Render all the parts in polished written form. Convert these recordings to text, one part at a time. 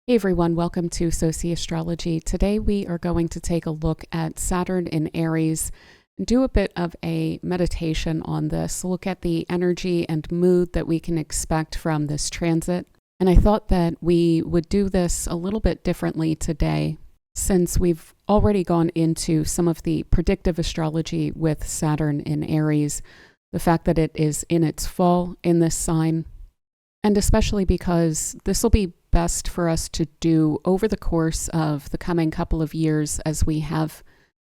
Hey everyone, welcome to Sociastrology. Today we are going to take a look at Saturn in Aries and do a bit of a meditation on this, look at the energy and mood that we can expect from this transit. And I thought that we would do this a little bit differently today, since we've already gone into some of the predictive astrology with Saturn in Aries, the fact that it is in its fall in this sign, and especially because this will be best for us to do over the course of the coming couple of years as we have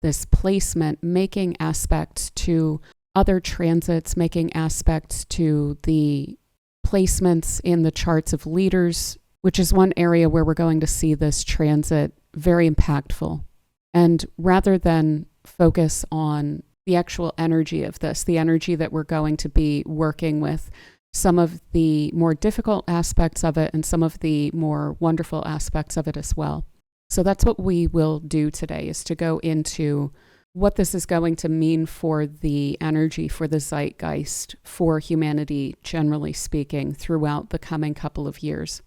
this placement making aspects to other transits, making aspects to the placements in the charts of leaders, which is one area where we're going to see this transit very impactful. And rather than focus on the actual energy of this, the energy that we're going to be working with, some of the more difficult aspects of it and some of the more wonderful aspects of it as well. So that's what we will do today, is to go into what this is going to mean for the energy, for the zeitgeist, for humanity, generally speaking, throughout the coming couple of years.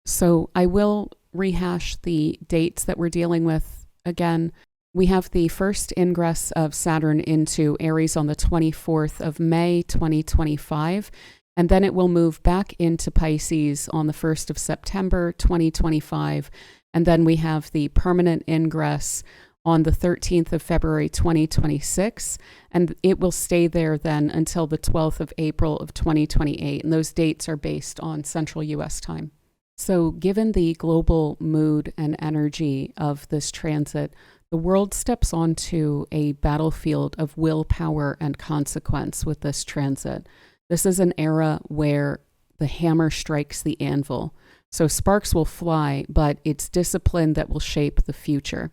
So I will rehash the dates that we're dealing with again. We have the first ingress of Saturn into Aries on the 24th of May, 2025. And then it will move back into Pisces on the 1st of September, 2025. And then we have the permanent ingress on the 13th of February, 2026. And it will stay there then until the 12th of April of 2028. And those dates are based on Central US time. So given the global mood and energy of this transit, the world steps onto a battlefield of willpower and consequence with this transit. This is an era where the hammer strikes the anvil. So sparks will fly, but it's discipline that will shape the future.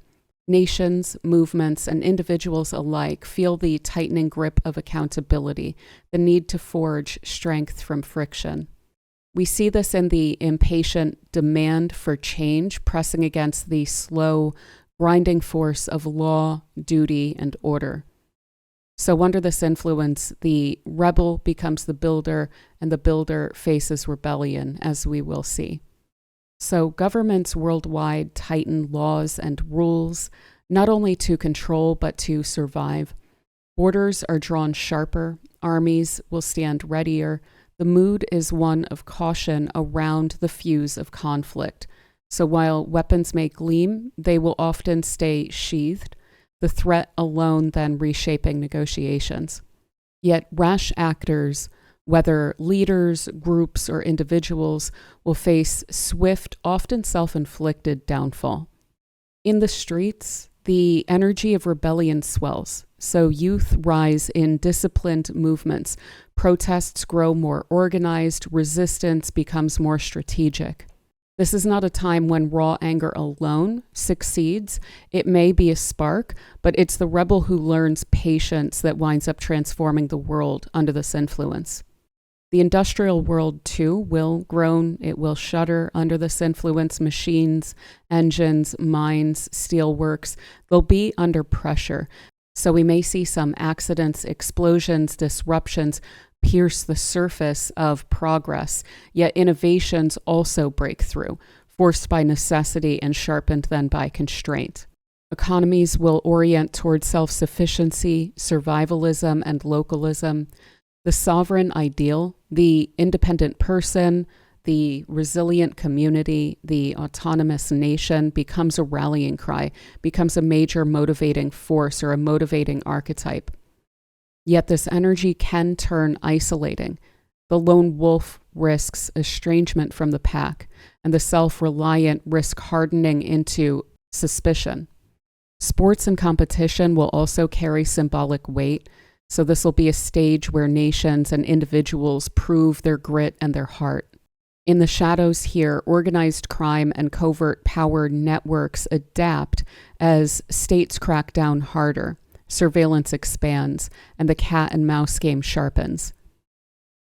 Nations, movements, and individuals alike feel the tightening grip of accountability, the need to forge strength from friction. We see this in the impatient demand for change, pressing against the slow, grinding force of law, duty, and order. So under this influence, the rebel becomes the builder, and the builder faces rebellion, as we will see. So governments worldwide tighten laws and rules, not only to control, but to survive. Borders are drawn sharper, armies will stand readier. The mood is one of caution around the fuse of conflict. So while weapons may gleam, they will often stay sheathed, the threat alone then reshaping negotiations. Yet rash actors, whether leaders, groups, or individuals, will face swift, often self-inflicted downfall. In the streets, the energy of rebellion swells. So youth rise in disciplined movements. Protests grow more organized. Resistance becomes more strategic. This is not a time when raw anger alone succeeds. It may be a spark, but it's the rebel who learns patience that winds up transforming the world under this influence. The industrial world, too, will groan. It will shudder under this influence. Machines, engines, mines, steelworks, they'll be under pressure. So we may see some accidents, explosions, disruptions, pierce the surface of progress, yet innovations also break through, forced by necessity and sharpened then by constraint. Economies will orient toward self-sufficiency, survivalism, and localism. The sovereign ideal, the independent person, the resilient community, the autonomous nation becomes a rallying cry, becomes a major motivating force or a motivating archetype. Yet this energy can turn isolating. The lone wolf risks estrangement from the pack, and the self-reliant risk hardening into suspicion. Sports and competition will also carry symbolic weight, so this will be a stage where nations and individuals prove their grit and their heart. In the shadows here, organized crime and covert power networks adapt as states crack down harder. Surveillance expands, and the cat and mouse game sharpens.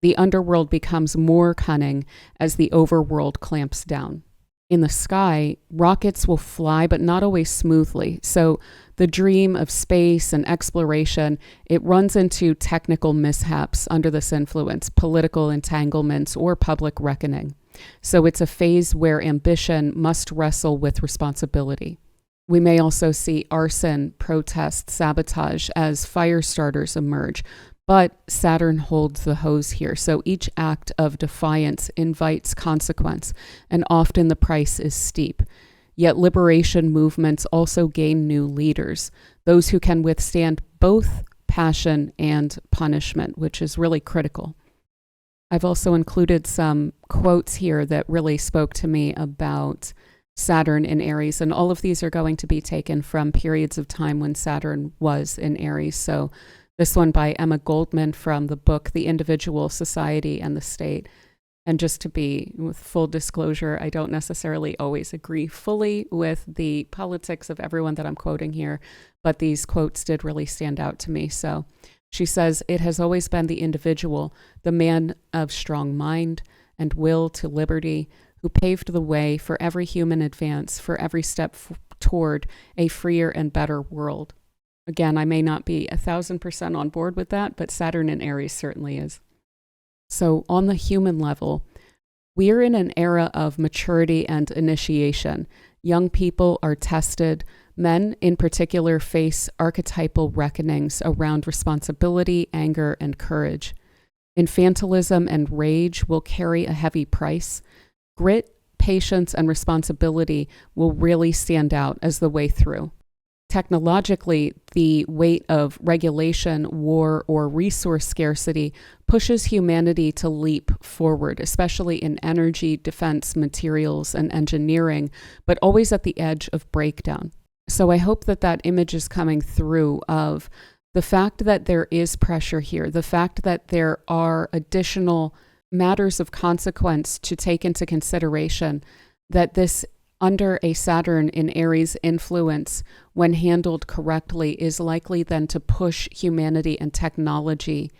The underworld becomes more cunning as the overworld clamps down. In the sky, rockets will fly, but not always smoothly. So the dream of space and exploration, it runs into technical mishaps under this influence, political entanglements, or public reckoning. So it's a phase where ambition must wrestle with responsibility. We may also see arson, protest, sabotage as fire starters emerge, but Saturn holds the hose here. So each act of defiance invites consequence, and often the price is steep. Yet liberation movements also gain new leaders, those who can withstand both passion and punishment, which is really critical. I've also included some quotes here that really spoke to me about Saturn in Aries, and all of these are going to be taken from periods of time when Saturn was in Aries. So this one by Emma Goldman from the book The Individual, Society, and the State. And just to be with full disclosure, I don't necessarily always agree fully with the politics of everyone that I'm quoting here, but these quotes did really stand out to me. So she says, "It has always been the individual, the man of strong mind and will to liberty, who paved the way for every human advance, for every step toward a freer and better world." Again, I may not be 1,000% on board with that, but Saturn in Aries certainly is. So on the human level, we are in an era of maturity and initiation. Young people are tested. Men in particular face archetypal reckonings around responsibility, anger, and courage. Infantilism and rage will carry a heavy price. Grit, patience, and responsibility will really stand out as the way through. Technologically, the weight of regulation, war, or resource scarcity pushes humanity to leap forward, especially in energy, defense, materials, and engineering, but always at the edge of breakdown. So I hope that that image is coming through of the fact that there is pressure here, the fact that there are additional matters of consequence to take into consideration, that this under a Saturn in Aries influence, when handled correctly, is likely then to push humanity and technology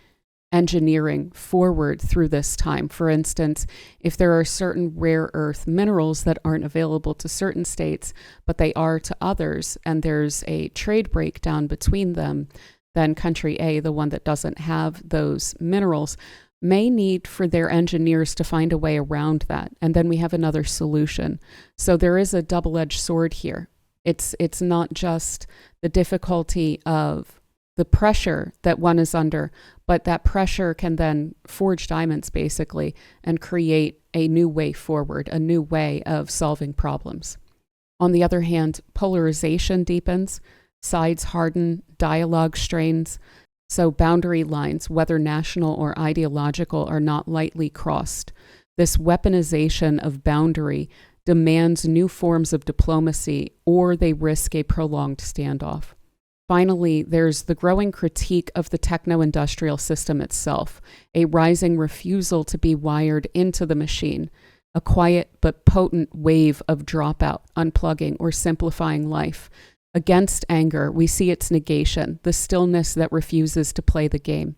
engineering forward through this time. For instance, if there are certain rare earth minerals that aren't available to certain states, but they are to others, and there's a trade breakdown between them, then country A, the one that doesn't have those minerals, may need for their engineers to find a way around that. And then we have another solution. So there is a double-edged sword here. It's not just the difficulty of the pressure that one is under, but that pressure can then forge diamonds basically and create a new way forward, a new way of solving problems. On the other hand, polarization deepens, sides harden, dialogue strains. So boundary lines, whether national or ideological, are not lightly crossed. This weaponization of boundary demands new forms of diplomacy, or they risk a prolonged standoff. Finally, there's the growing critique of the techno-industrial system itself, a rising refusal to be wired into the machine, a quiet but potent wave of dropout, unplugging, or simplifying life. Against anger, we see its negation, the stillness that refuses to play the game.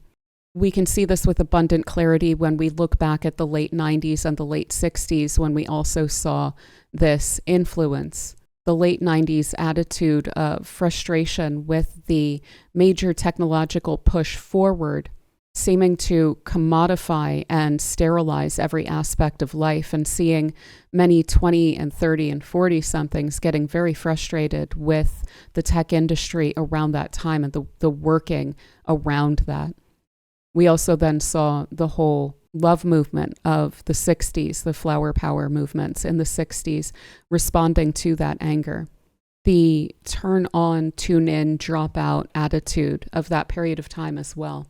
We can see this with abundant clarity when we look back at the late 90s and the late 60s, when we also saw this influence. The late 90s attitude of frustration with the major technological push forward, seeming to commodify and sterilize every aspect of life, and seeing many 20 and 30 and 40 somethings getting very frustrated with the tech industry around that time and the working around that. We also then saw the whole love movement of the 60s, the flower power movements in the 60s, responding to that anger. The turn on, tune in, drop out attitude of that period of time as well.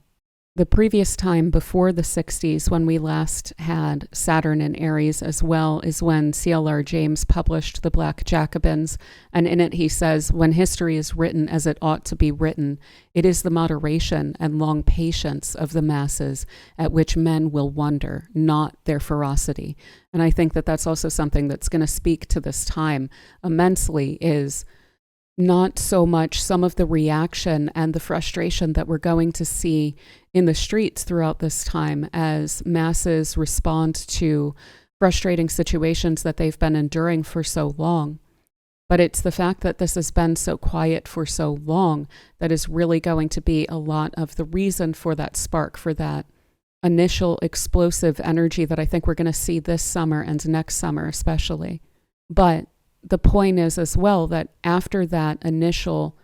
The previous time before the 60s, when we last had Saturn in Aries as well, is when C.L.R. James published The Black Jacobins, and in it he says, "When history is written as it ought to be written, it is the moderation and long patience of the masses at which men will wonder, not their ferocity." And I think that that's also something that's going to speak to this time immensely, is not so much some of the reaction and the frustration that we're going to see in the streets throughout this time as masses respond to frustrating situations that they've been enduring for so long. But it's the fact that this has been so quiet for so long that is really going to be a lot of the reason for that spark, for that initial explosive energy that I think we're going to see this summer and next summer especially. But the point is as well that after that initial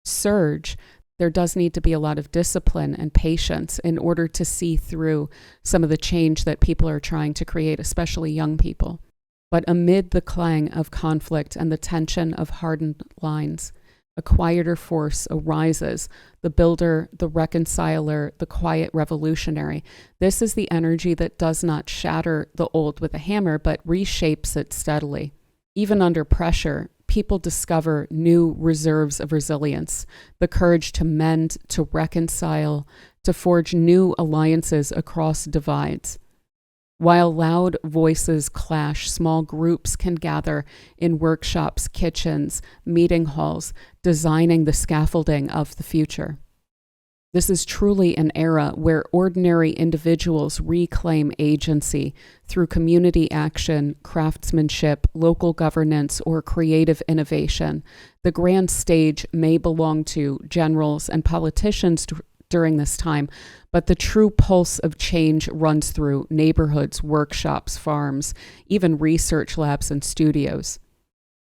surge, there does need to be a lot of discipline and patience in order to see through some of the change that people are trying to create, especially young people. But amid the clang of conflict and the tension of hardened lines, a quieter force arises, the builder, the reconciler, the quiet revolutionary. This is the energy that does not shatter the old with a hammer, but reshapes it steadily. Even under pressure, people discover new reserves of resilience, the courage to mend, to reconcile, to forge new alliances across divides. While loud voices clash, small groups can gather in workshops, kitchens, meeting halls, designing the scaffolding of the future. This is truly an era where ordinary individuals reclaim agency through community action, craftsmanship, local governance, or creative innovation. The grand stage may belong to generals and politicians during this time, but the true pulse of change runs through neighborhoods, workshops, farms, even research labs and studios.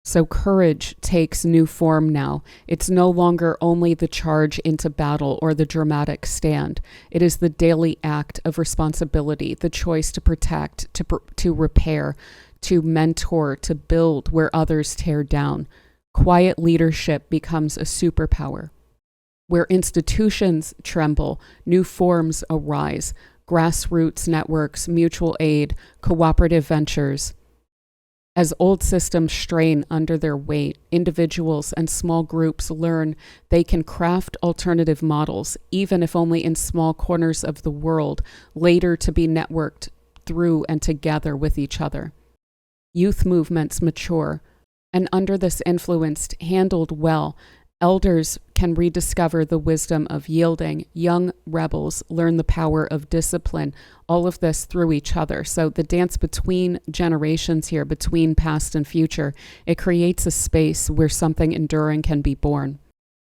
So courage takes new form now. It's no longer only the charge into battle or the dramatic stand. It is the daily act of responsibility, the choice to protect, to repair, to mentor, to build where others tear down. Quiet leadership becomes a superpower. Where institutions tremble, new forms arise, grassroots networks, mutual aid, cooperative ventures. As old systems strain under their weight, individuals and small groups learn they can craft alternative models, even if only in small corners of the world, later to be networked through and together with each other. Youth movements mature, and under this influence, handled well, elders can rediscover the wisdom of yielding. Young rebels learn the power of discipline, all of this through each other. So the dance between generations here, between past and future, it creates a space where something enduring can be born.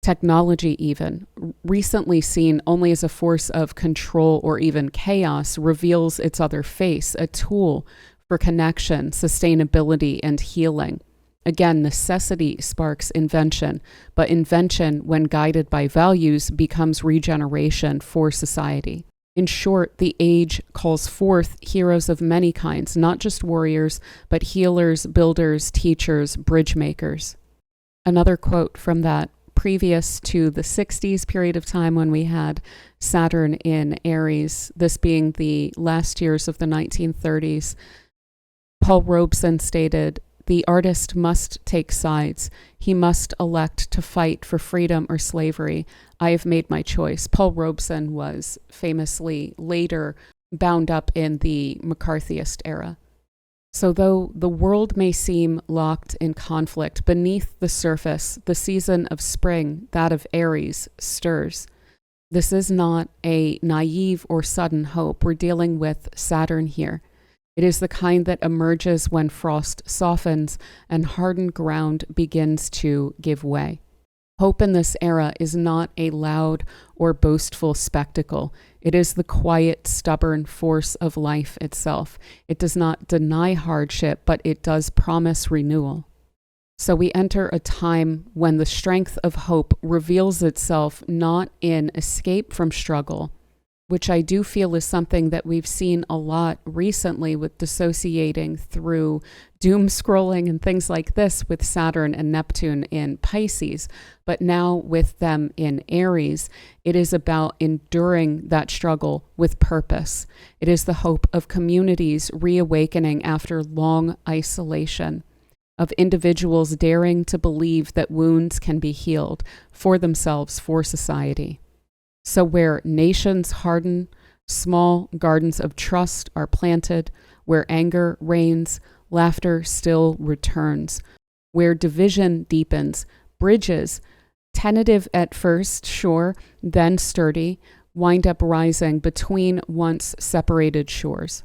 Technology, even, recently seen only as a force of control or even chaos, reveals its other face, a tool for connection, sustainability, and healing. Again, necessity sparks invention, but invention, when guided by values, becomes regeneration for society. In short, the age calls forth heroes of many kinds, not just warriors, but healers, builders, teachers, bridge makers. Another quote from that, previous to the 60s period of time when we had Saturn in Aries, this being the last years of the 1930s, Paul Robeson stated, "The artist must take sides. He must elect to fight for freedom or slavery. I have made my choice." Paul Robeson was famously later bound up in the McCarthyist era. So though the world may seem locked in conflict, beneath the surface, the season of spring, that of Aries, stirs. This is not a naive or sudden hope. We're dealing with Saturn here. It is the kind that emerges when frost softens and hardened ground begins to give way. Hope in this era is not a loud or boastful spectacle. It is the quiet, stubborn force of life itself. It does not deny hardship, but it does promise renewal. So we enter a time when the strength of hope reveals itself not in escape from struggle, which I do feel is something that we've seen a lot recently with dissociating through doom scrolling and things like this with Saturn and Neptune in Pisces. But now with them in Aries, it is about enduring that struggle with purpose. It is the hope of communities reawakening after long isolation, of individuals daring to believe that wounds can be healed for themselves, for society. So where nations harden, small gardens of trust are planted. Where anger reigns, laughter still returns. Where division deepens, bridges, tentative at first, sure, then sturdy, wind up rising between once separated shores.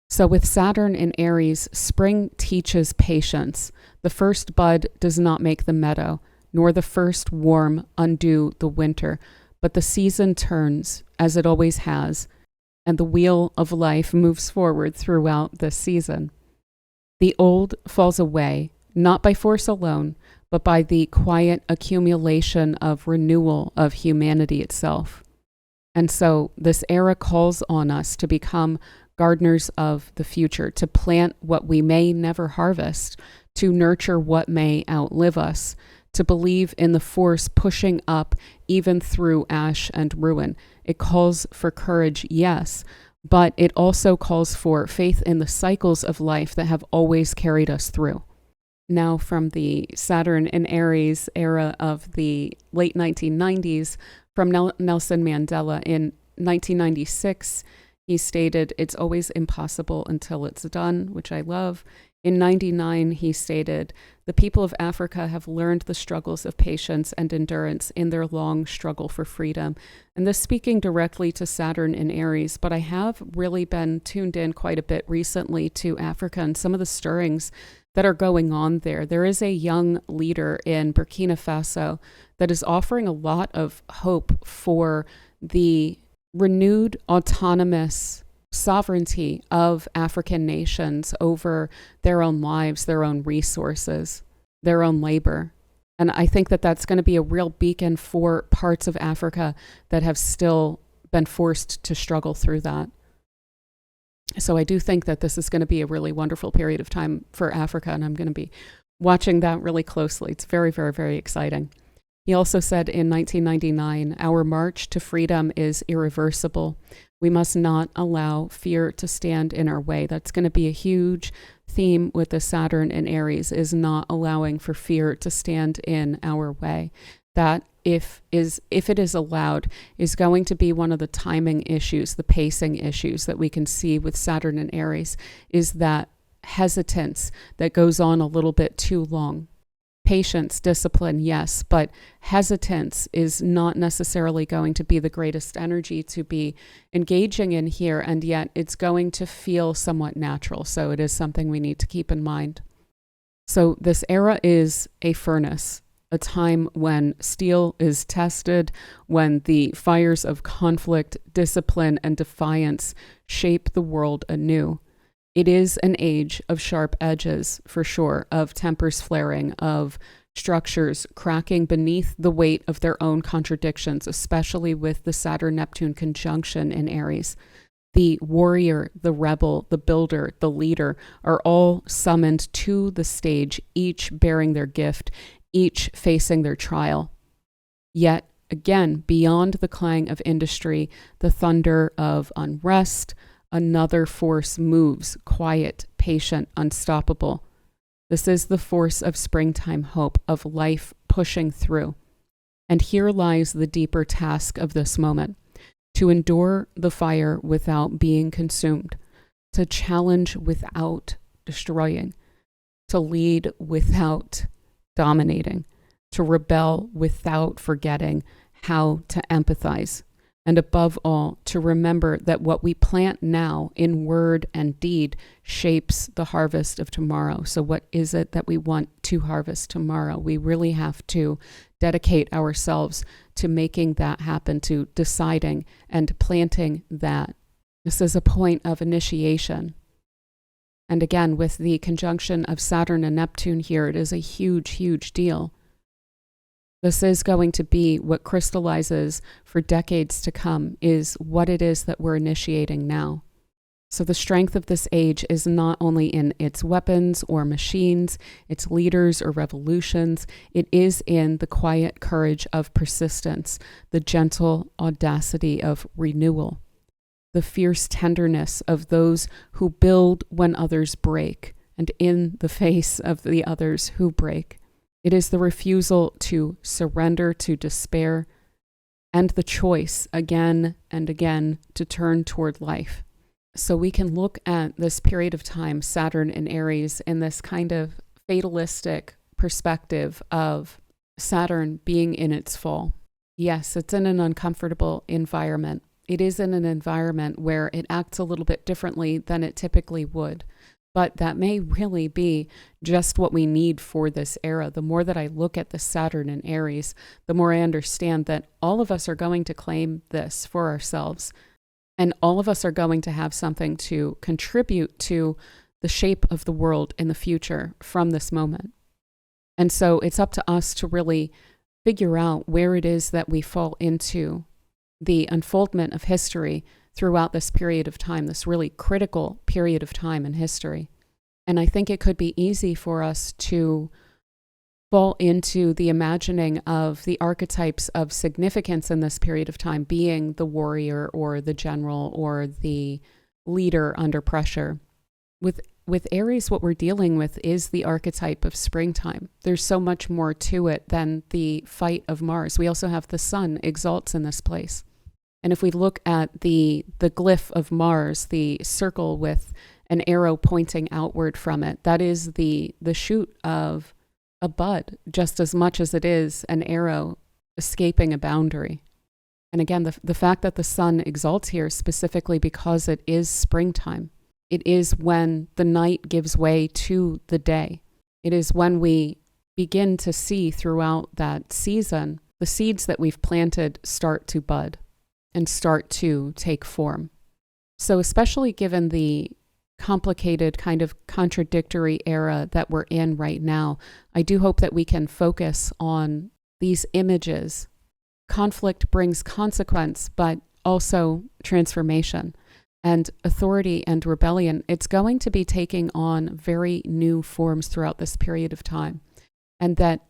So with Saturn in Aries, spring teaches patience. The first bud does not make the meadow, nor the first warm undo the winter. But the season turns, as it always has, and the wheel of life moves forward throughout this season. The old falls away, not by force alone, but by the quiet accumulation of renewal of humanity itself. And so this era calls on us to become gardeners of the future, to plant what we may never harvest, to nurture what may outlive us, to believe in the force pushing up even through ash and ruin. It calls for courage, yes, but it also calls for faith in the cycles of life that have always carried us through. Now, from the Saturn in Aries era of the late 1990s, from Nelson Mandela in 1996, he stated, "It's always impossible until it's done," which I love. In 99, he stated, "The people of Africa have learned the struggles of patience and endurance in their long struggle for freedom." And this speaking directly to Saturn in Aries, but I have really been tuned in quite a bit recently to Africa and some of the stirrings that are going on there. There is a young leader in Burkina Faso that is offering a lot of hope for the renewed autonomous sovereignty of African nations over their own lives, their own resources, their own labor. And I think that that's going to be a real beacon for parts of Africa that have still been forced to struggle through that. So I do think that this is going to be a really wonderful period of time for Africa, and I'm going to be watching that really closely. It's very, very, very exciting. He also said in 1999, "Our march to freedom is irreversible. We must not allow fear to stand in our way." That's going to be a huge theme with the Saturn in Aries, is not allowing for fear to stand in our way. That, if it is allowed, is going to be one of the timing issues, the pacing issues that we can see with Saturn in Aries, is that hesitance that goes on a little bit too long. Patience, discipline, yes, but hesitance is not necessarily going to be the greatest energy to be engaging in here, and yet it's going to feel somewhat natural. So it is something we need to keep in mind. So this era is a furnace, a time when steel is tested, when the fires of conflict, discipline, and defiance shape the world anew. It is an age of sharp edges, for sure, of tempers flaring, of structures cracking beneath the weight of their own contradictions, especially with the Saturn-Neptune conjunction in Aries. The warrior, the rebel, the builder, the leader are all summoned to the stage, each bearing their gift, each facing their trial. Yet, again, beyond the clang of industry, the thunder of unrest, another force moves, quiet, patient, unstoppable. This is the force of springtime hope, of life pushing through. And here lies the deeper task of this moment: to endure the fire without being consumed, to challenge without destroying, to lead without dominating, to rebel without forgetting how to empathize. And above all, to remember that what we plant now in word and deed shapes the harvest of tomorrow. So what is it that we want to harvest tomorrow? We really have to dedicate ourselves to making that happen, to deciding and planting that. This is a point of initiation. And again, with the conjunction of Saturn and Neptune here, it is a huge, huge deal. This is going to be what crystallizes for decades to come, is what it is that we're initiating now. So the strength of this age is not only in its weapons or machines, its leaders or revolutions, it is in the quiet courage of persistence, the gentle audacity of renewal, the fierce tenderness of those who build when others break, and in the face of the others who break. It is the refusal to surrender to despair, and the choice again and again to turn toward life. So we can look at this period of time, Saturn in Aries, in this kind of fatalistic perspective of Saturn being in its fall. Yes, it's in an uncomfortable environment. It is in an environment where it acts a little bit differently than it typically would. But that may really be just what we need for this era. The more that I look at the Saturn in Aries, the more I understand that all of us are going to claim this for ourselves. And all of us are going to have something to contribute to the shape of the world in the future from this moment. And so it's up to us to really figure out where it is that we fall into the unfoldment of history throughout this period of time, this really critical period of time in history. And I think it could be easy for us to fall into the imagining of the archetypes of significance in this period of time being the warrior or the general or the leader under pressure. With Aries, what we're dealing with is the archetype of springtime. There's so much more to it than the fight of Mars. We also have the sun exalts in this place. And if we look at the glyph of Mars, the circle with an arrow pointing outward from it, that is the shoot of a bud, just as much as it is an arrow escaping a boundary. And again, the fact that the sun exalts here specifically because it is springtime. It is when the night gives way to the day. It is when we begin to see throughout that season the seeds that we've planted start to bud and start to take form. So especially given the complicated kind of contradictory era that we're in right now, I do hope that we can focus on these images. Conflict brings consequence, but also transformation. And authority and rebellion, it's going to be taking on very new forms throughout this period of time. And that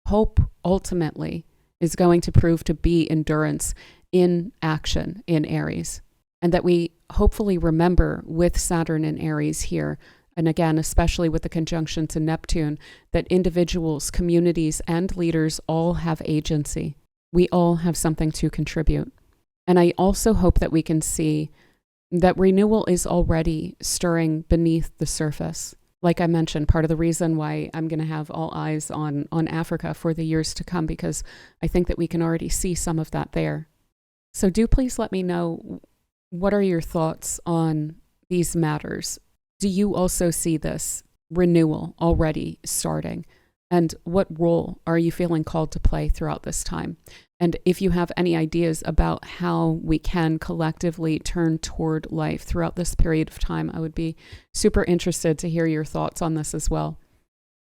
hope ultimately is going to prove to be endurance in action in Aries. And that we hopefully remember with Saturn and Aries here, and again, especially with the conjunction to Neptune, that individuals, communities, and leaders all have agency. We all have something to contribute. And I also hope that we can see that renewal is already stirring beneath the surface. Like I mentioned, part of the reason why I'm going to have all eyes on Africa for the years to come, because I think that we can already see some of that there. So do please let me know, what are your thoughts on these matters? Do you also see this renewal already starting? And what role are you feeling called to play throughout this time? And if you have any ideas about how we can collectively turn toward life throughout this period of time, I would be super interested to hear your thoughts on this as well.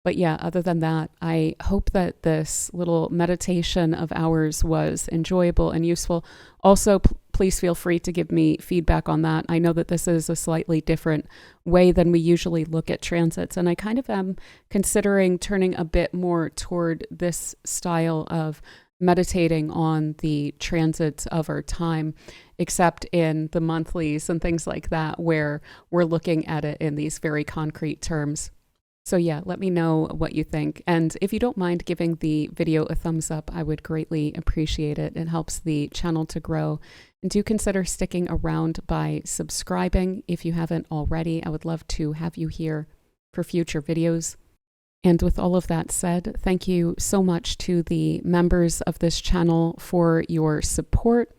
But yeah, other than that, I hope that this little meditation of ours was enjoyable and useful. Also, please feel free to give me feedback on that. I know that this is a slightly different way than we usually look at transits, and I kind of am considering turning a bit more toward this style of meditating on the transits of our time, except in the monthlies and things like that, where we're looking at it in these very concrete terms. So yeah, let me know what you think. And if you don't mind giving the video a thumbs up, I would greatly appreciate it. It helps the channel to grow. And do consider sticking around by subscribing if you haven't already. I would love to have you here for future videos. And with all of that said, thank you so much to the members of this channel for your support.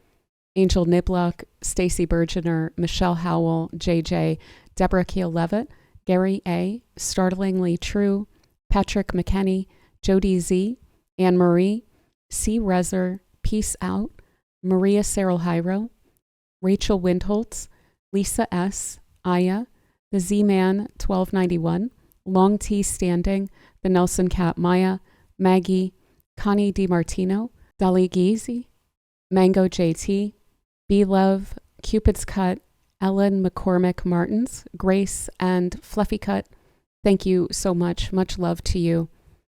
Angel Niblock, Stacy Bergener, Michelle Howell, JJ, Deborah Keel-Levitt, Gary A., Startlingly True, Patrick McKenney, Jody Z., Anne Marie, C. Rezer, Peace Out, Maria Serralhiro, Rachel Windholtz, Lisa S., Aya, the Z-Man 1291, Long T Standing, the Nelson Cat Maya, Maggie, Connie DiMartino, Dali Gizi, Mango JT, B-Love, Cupid's Cut, Ellen McCormick Martins, Grace, and Fluffy Cut. Thank you so much. Much love to you.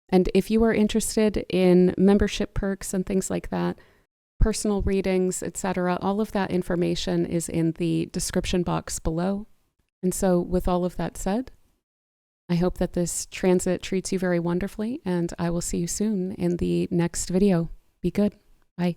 And if you are interested in membership perks and things like that, personal readings, etc., all of that information is in the description box below. And so with all of that said, I hope that this transit treats you very wonderfully, and I will see you soon in the next video. Be good. Bye.